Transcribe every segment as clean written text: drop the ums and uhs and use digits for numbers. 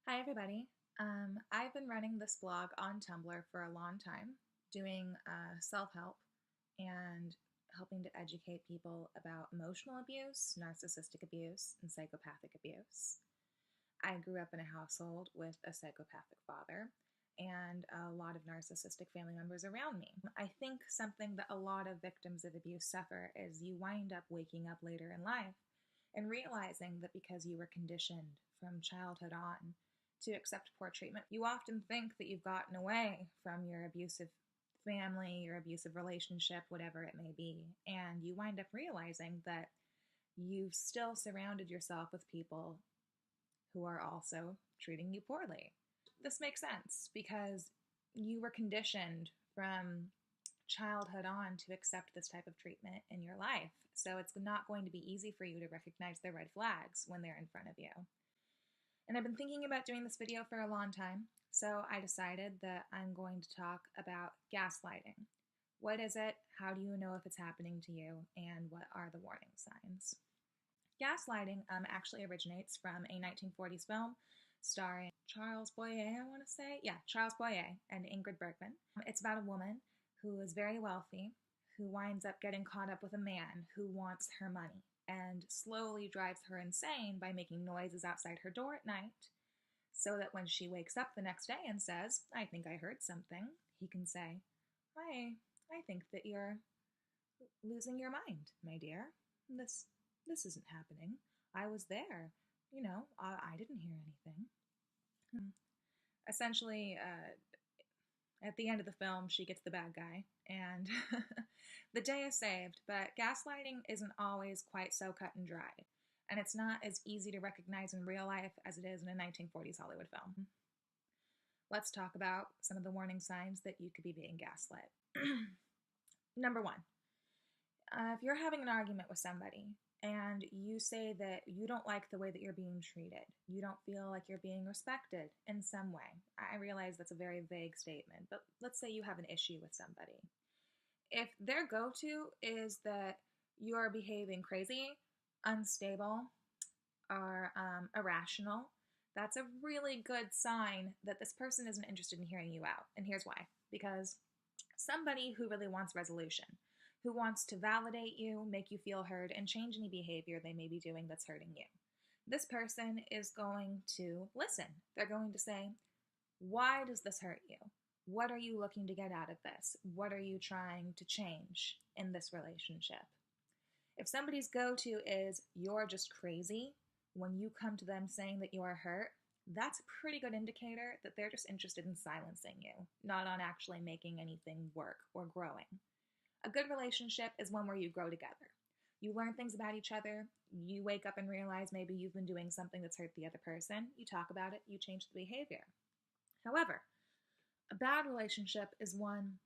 Hi, everybody. I've been running this blog on Tumblr for a long time, doing self help and helping to educate people about emotional abuse, narcissistic abuse, and psychopathic abuse. I grew up in a household with a psychopathic father and a lot of narcissistic family members around me. I think something that a lot of victims of abuse suffer is you wind up waking up later in life and realizing that because you were conditioned from childhood on to accept poor treatment, you often think that you've gotten away from your abusive family, your abusive relationship, whatever it may be. And you wind up realizing that you've still surrounded yourself with people who are also treating you poorly. This makes sense because you were conditioned from childhood on to accept this type of treatment in your life. So it's not going to be easy for you to recognize the red flags when they're in front of you. And I've been thinking about doing this video for a long time, so I decided that I'm going to talk about gaslighting. What is it? How do you know if it's happening to you? And what are the warning signs? Gaslighting actually originates from a 1940s film starring Charles Boyer, I want to say. Yeah, Charles Boyer and Ingrid Bergman. It's about a woman who is very wealthy, who winds up getting caught up with a man who wants her money and slowly drives her insane by making noises outside her door at night so that when she wakes up the next day and says, "I think I heard something," he can say, I think that you're losing your mind, my dear. This isn't happening. I was there. I didn't hear anything. Essentially, at the end of the film, she gets the bad guy, and the day is saved. But gaslighting isn't always quite so cut and dry, and it's not as easy to recognize in real life as it is in a 1940s Hollywood film. Let's talk about some of the warning signs that you could be being gaslit. Number one, if you're having an argument with somebody and you say that you don't like the way that you're being treated, you don't feel like you're being respected in some way. I realize that's a very vague statement, but let's say you have an issue with somebody. If their go-to is that you're behaving crazy, unstable, or irrational, that's a really good sign that this person isn't interested in hearing you out. And here's why. Because somebody who really wants resolution, who wants to validate you, make you feel heard, and change any behavior they may be doing that's hurting you. This person is going to listen. They're going to say, why does this hurt you? What are you looking to get out of this? What are you trying to change in this relationship? If somebody's go-to is, you're just crazy, when you come to them saying that you are hurt, that's a pretty good indicator that they're just interested in silencing you, not on actually making anything work or growing. A good relationship is one where you grow together. You learn things about each other. You wake up and realize maybe you've been doing something that's hurt the other person. You talk about it. You change the behavior. However, a bad relationship is one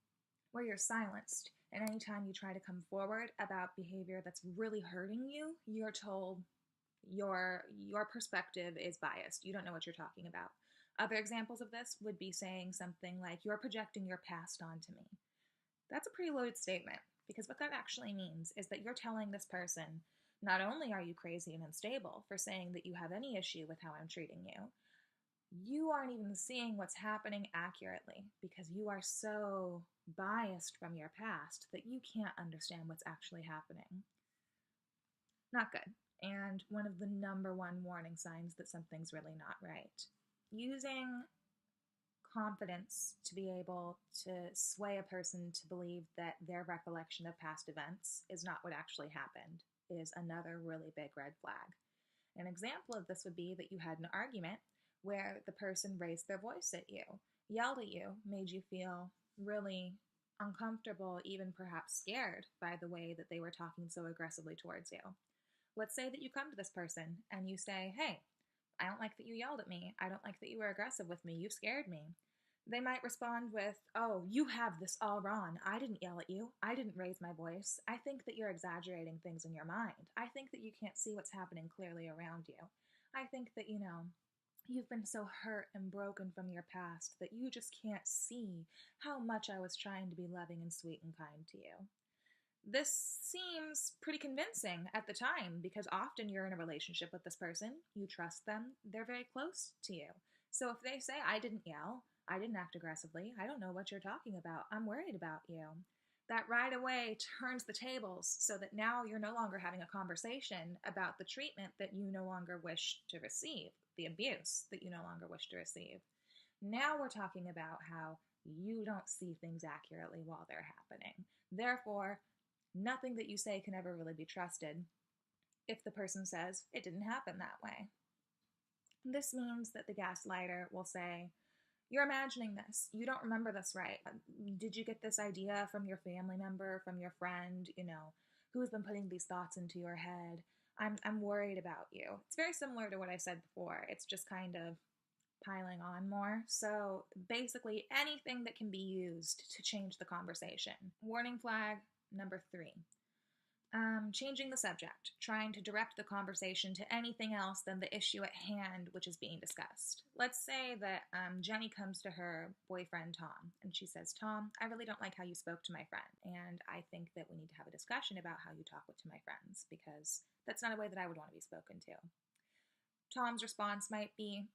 where you're silenced, and anytime you try to come forward about behavior that's really hurting you, you're told your perspective is biased. You don't know what you're talking about. Other examples of this would be saying something like, you're projecting your past onto me. That's a pretty loaded statement, because what that actually means is that you're telling this person, not only are you crazy and unstable for saying that you have any issue with how I'm treating you, you aren't even seeing what's happening accurately because you are so biased from your past that you can't understand what's actually happening. Not good. And one of the number one warning signs that something's really not right. Using confidence to be able to sway a person to believe that their recollection of past events is not what actually happened is another really big red flag. An example of this would be that you had an argument where the person raised their voice at you, yelled at you, made you feel really uncomfortable, even perhaps scared by the way that they were talking so aggressively towards you. Let's say that you come to this person and you say, "Hey, I don't like that you yelled at me. I don't like that you were aggressive with me. You scared me." They might respond with, "Oh, you have this all wrong. I didn't yell at you. I didn't raise my voice. I think that you're exaggerating things in your mind. I think that you can't see what's happening clearly around you. I think that, you've been so hurt and broken from your past that you just can't see how much I was trying to be loving and sweet and kind to you." This seems pretty convincing at the time because often you're in a relationship with this person, you trust them, they're very close to you. So if they say, I didn't yell, I didn't act aggressively, I don't know what you're talking about, I'm worried about you, that right away turns the tables so that now you're no longer having a conversation about the treatment that you no longer wish to receive, the abuse that you no longer wish to receive. Now we're talking about how you don't see things accurately while they're happening. Therefore, nothing that you say can ever really be trusted if the person says it didn't happen that way. This means that the gaslighter will say, you're imagining this. You don't remember this right. Did you get this idea from your family member, from your friend, who's been putting these thoughts into your head? I'm worried about you. It's very similar to what I said before. It's just kind of piling on more. So basically anything that can be used to change the conversation. Warning flag number 3. Changing the subject, trying to direct the conversation to anything else than the issue at hand, which is being discussed. Let's say that Jenny comes to her boyfriend, Tom, and she says, Tom, I really don't like how you spoke to my friend, and I think that we need to have a discussion about how you talk to my friends, because that's not a way that I would want to be spoken to. Tom's response might be,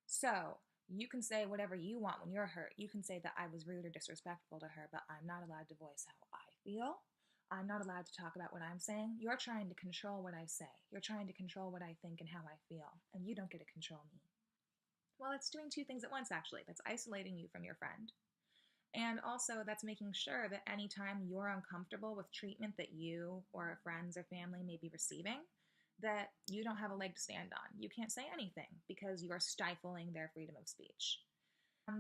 so, you can say whatever you want when you're hurt. You can say that I was rude or disrespectful to her, but I'm not allowed to voice how I feel. I'm not allowed to talk about what I'm saying. You're trying to control what I say. You're trying to control what I think and how I feel, and you don't get to control me. Well, it's doing 2 things at once, actually. That's isolating you from your friend. And also, that's making sure that anytime you're uncomfortable with treatment that you or friends or family may be receiving, that you don't have a leg to stand on. You can't say anything because you are stifling their freedom of speech.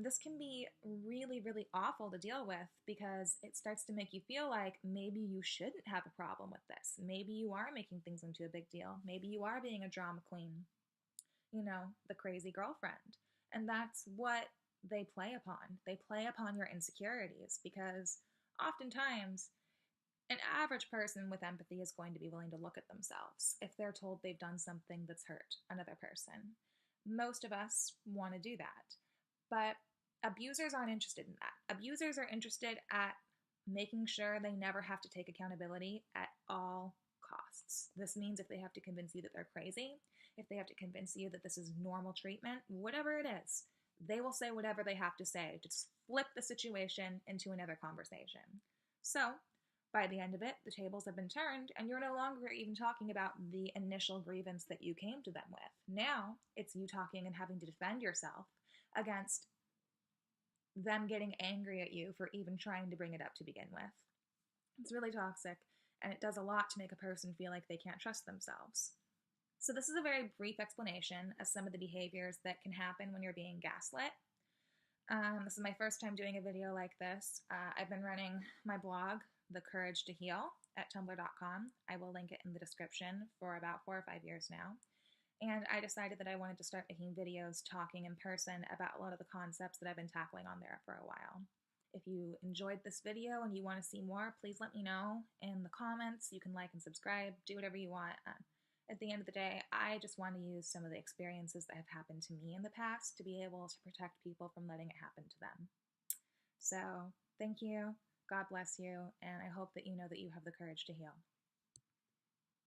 This can be really, really awful to deal with because it starts to make you feel like maybe you shouldn't have a problem with this. Maybe you are making things into a big deal. Maybe you are being a drama queen, the crazy girlfriend. And that's what they play upon. They play upon your insecurities because oftentimes an average person with empathy is going to be willing to look at themselves if they're told they've done something that's hurt another person. Most of us want to do that. But abusers aren't interested in that. Abusers are interested at making sure they never have to take accountability at all costs. This means if they have to convince you that they're crazy, if they have to convince you that this is normal treatment, whatever it is, they will say whatever they have to say to just flip the situation into another conversation. So, by the end of it, the tables have been turned, and you're no longer even talking about the initial grievance that you came to them with. Now, it's you talking and having to defend yourself against them getting angry at you for even trying to bring it up to begin with. It's really toxic, and it does a lot to make a person feel like they can't trust themselves. So this is a very brief explanation of some of the behaviors that can happen when you're being gaslit. This is my first time doing a video like this. I've been running my blog, The Courage to Heal, at tumblr.com. I will link it in the description for about 4 or 5 years now. And I decided that I wanted to start making videos talking in person about a lot of the concepts that I've been tackling on there for a while. If you enjoyed this video and you want to see more, please let me know in the comments. You can like and subscribe, do whatever you want. At the end of the day, I just want to use some of the experiences that have happened to me in the past to be able to protect people from letting it happen to them. So, thank you, God bless you, and I hope that you know that you have the courage to heal.